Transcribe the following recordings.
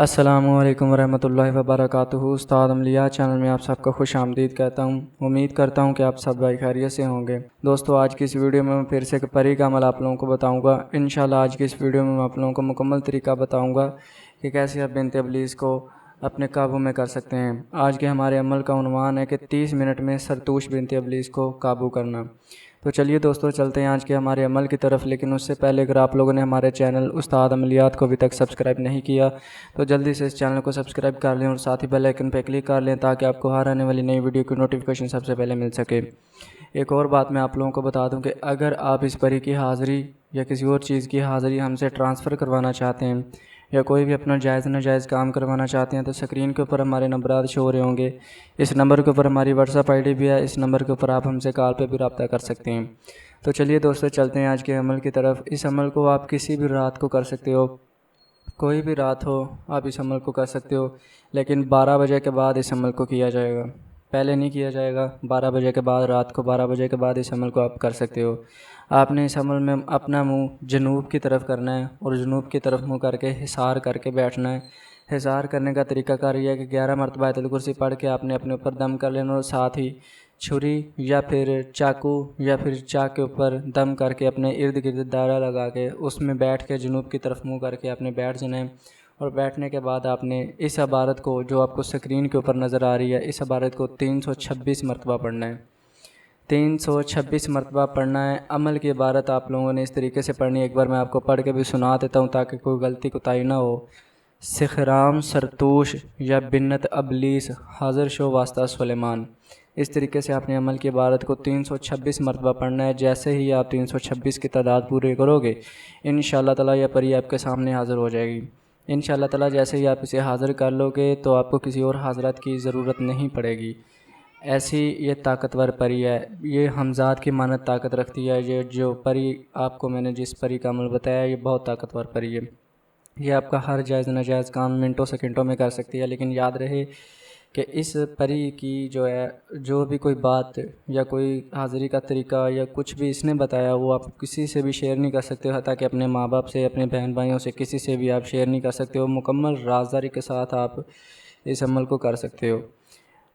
अस्सलामु अलैकुम वरहमतुल्लाहि वबरकातुहू। उस्ताद अमलिया चैनल में आप सबका खुश आमदीद कहता हूँ। उम्मीद करता हूँ कि आप सब भाई खैरियत से होंगे। दोस्तों, आज की इस वीडियो में मैं फिर से परी का अमल आप लोगों को बताऊँगा। इंशाल्लाह आज की इस वीडियो में मैं आप लोगों को मुकम्मल तरीका बताऊँगा कि कैसे आप बिन्त इब्लीस को अपने काबू में कर सकते हैं। आज के हमारे अमल का उन्वान है कि 30 मिनट में सरतूश बिन्त इब्लीस को काबू करना। तो चलिए दोस्तों, चलते हैं आज के हमारे अमल की तरफ। लेकिन उससे पहले अगर आप लोगों ने हमारे चैनल उस्ताद अमलियात को अभी तक सब्सक्राइब नहीं किया तो जल्दी से इस चैनल को सब्सक्राइब कर लें और साथ ही बेल आइकन पर क्लिक कर लें ताकि आपको हर आने वाली नई वीडियो की नोटिफिकेशन सबसे पहले मिल सके। एक और बात मैं आप लोगों को बता दूं कि अगर आप इस परी की हाज़िरी या किसी और चीज़ की हाज़िरी हमसे ट्रांसफ़र करवाना चाहते हैं या कोई भी अपना जायज़ नाजायज़ काम करवाना चाहते हैं तो स्क्रीन के ऊपर हमारे नंबरात शो हो रहे होंगे। इस नंबर के ऊपर हमारी व्हाट्सअप आईडी भी है। इस नंबर के ऊपर आप हमसे कॉल पे भी रब्ता कर सकते हैं। तो चलिए दोस्तों, चलते हैं आज के अमल की तरफ। इस अमल को आप किसी भी रात को कर सकते हो, कोई भी रात हो आप इस अमल को कर सकते हो, लेकिन 12 बजे के बाद इस अमल को किया जाएगा, पहले नहीं किया जाएगा। 12 बजे के बाद, रात को 12 बजे के बाद इस अमल को आप कर सकते हो। आपने इस अमल में अपना मुंह जनूब की तरफ करना है और जनूब की तरफ मुंह करके हिसार करके बैठना है। हिसार करने का तरीक़ाकार यह है कि 11 मरतबा आयतुल कुर्सी पढ़ के आपने अपने ऊपर दम कर लेना और साथ ही छुरी या फिर चाकू या फिर चाक के ऊपर दम करके अपने इर्द गिर्द दायरा लगा के उसमें बैठ के जनूब की तरफ मुंह करके आपने बैठ जाना है। और बैठने के बाद आपने इस इबारत को, जो आपको स्क्रीन के ऊपर नज़र आ रही है, इस इबारत को 326 मरतबा पढ़ना है। 326 मरतबा पढ़ना है। अमल की इबारत आप लोगों ने इस तरीके से पढ़नी है। एक बार मैं आपको पढ़ के भी सुना देता हूँ ताकि कोई गलती कोताही ना हो। सिखराम सरतूश या बिन्नत अबलीस हाज़िर शो वास्ता सुलेमान। इस तरीके से आपने अमल की इबारत को 326 मरतबा पढ़ना है। जैसे ही आप 326 की तादाद पूरी करोगे इंशाअल्लाह ताला यह परी आपके सामने हाज़िर हो जाएगी। इंशाअल्लाह ताला जैसे ही आप इसे हाज़िर कर लोगे तो आपको किसी और हज़रत की ज़रूरत नहीं पड़ेगी। ऐसी ये ताकतवर परी है, ये हमज़ाद की मानद ताकत रखती है। ये जो परी आपको मैंने जिस परी का अमल बताया ये बहुत ताकतवर परी है। ये आपका हर जायज़ नाजायज़ काम मिनटों सेकंडों में कर सकती है। लेकिन याद रहे कि इस परी की जो भी कोई बात या कोई हाज़िरी का तरीका या कुछ भी इसने बताया वो आप किसी से भी शेयर नहीं कर सकते हो, ताकि अपने माँ बाप से, अपने बहन भाइयों से, किसी से भी आप शेयर नहीं कर सकते हो। मुकम्मल राज़दारी के साथ आप इस अमल को कर सकते हो।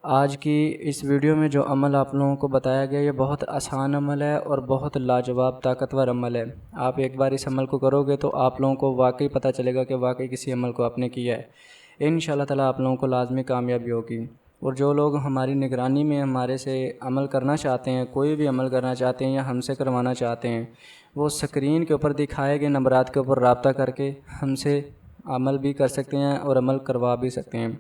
आज की इस वीडियो में जो अमल आप लोगों को बताया गया ये बहुत आसान अमल है और बहुत लाजवाब ताकतवर अमल है। आप एक बार इस अमल को करोगे तो आप लोगों को वाकई पता चलेगा कि वाकई किसी अमल को आपने किया है। इंशाअल्लाह ताला आप लोगों को लाजमी कामयाबी होगी। और जो लोग हमारी निगरानी में हमारे से अमल करना चाहते हैं, कोई भी अमल करना चाहते हैं या हमसे करवाना चाहते हैं, वो स्क्रीन के ऊपर दिखाए गए नंबरात के ऊपर रब्ता करके हमसे अमल भी कर सकते हैं और अमल करवा भी सकते हैं।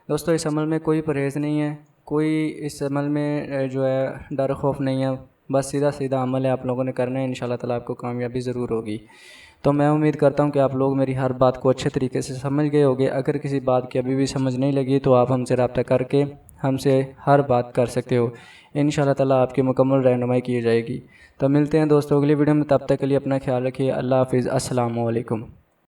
दोस्तों, इस अमल में कोई परहेज़ नहीं है, कोई इस अमल में जो है डर खौफ नहीं है। बस सीधा सीधा अमल है, आप लोगों ने करना है। इंशाअल्लाह ताला आपको कामयाबी ज़रूर होगी। तो मैं उम्मीद करता हूँ कि आप लोग मेरी हर बात को अच्छे तरीके से समझ गए होंगे। अगर किसी बात की अभी भी समझ नहीं लगी तो आप हमसे रब्ता करके हमसे हर बात कर सकते हो। इंशाअल्लाह ताला आपकी मुकम्मल रहनुमाई की जाएगी। तो मिलते हैं दोस्तों अगली वीडियो में, तब तक के लिए अपना ख्याल रखिए। अल्लाह हाफ़िज़। अस्सलामु अलैकुम।